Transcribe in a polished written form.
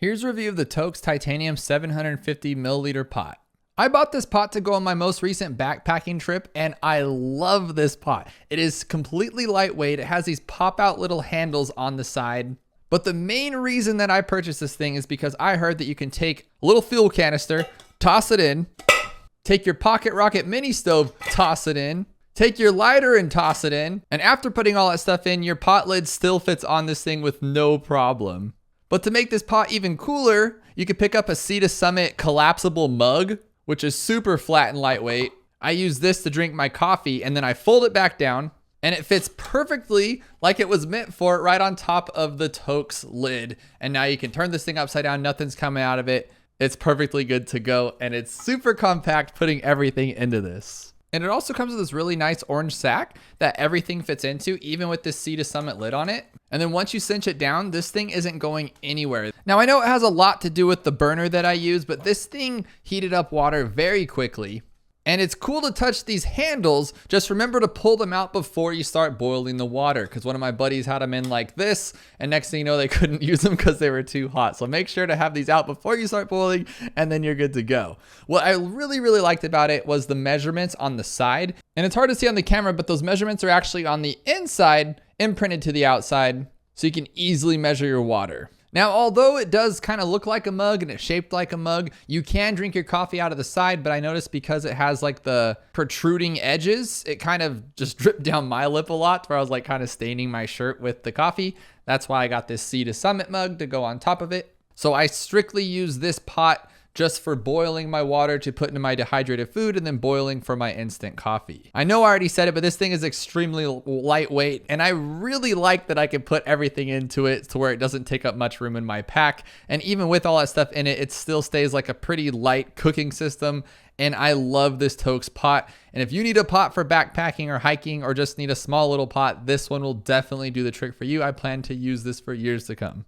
Here's a review of the TOAKS Titanium 750 milliliter pot. I bought this pot to go on my most recent backpacking trip, and I love this pot. It is completely lightweight. It has these pop out little handles on the side. But the main reason that I purchased this thing is because I heard that you can take a little fuel canister, toss it in, take your pocket rocket mini stove, toss it in, take your lighter and toss it in, and after putting all that stuff in, your pot lid still fits on this thing with no problem. But to make this pot even cooler, you can pick up a Sea to Summit collapsible mug, which is super flat and lightweight. I use this to drink my coffee, and then I fold it back down, and it fits perfectly like it was meant for, right on top of the TOAKS lid. And now you can turn this thing upside down, nothing's coming out of it. It's perfectly good to go, and it's super compact putting everything into this. And it also comes with this really nice orange sack that everything fits into, even with this Sea to Summit lid on it. And then once you cinch it down, this thing isn't going anywhere. Now I know it has a lot to do with the burner that I use, but this thing heated up water very quickly. And it's cool to touch these handles. Just remember to pull them out before you start boiling the water, because one of my buddies had them in like this, and next thing you know, they couldn't use them because they were too hot. So make sure to have these out before you start boiling, and then you're good to go. What I really liked about it was the measurements on the side. And it's hard to see on the camera, but those measurements are actually on the inside, imprinted to the outside, so you can easily measure your water. Now, although it does kind of look like a mug and it's shaped like a mug, you can drink your coffee out of the side, but I noticed because it has like the protruding edges, it kind of just dripped down my lip a lot, where I was like kind of staining my shirt with the coffee. That's why I got this Sea to Summit mug to go on top of it. So I strictly use this pot just for boiling my water to put into my dehydrated food, and then boiling for my instant coffee. I know I already said it, but this thing is extremely lightweight, and I really like that I can put everything into it to where it doesn't take up much room in my pack. And even with all that stuff in it, it still stays like a pretty light cooking system. And I love this TOAKS pot. And if you need a pot for backpacking or hiking, or just need a small little pot, this one will definitely do the trick for you. I plan to use this for years to come.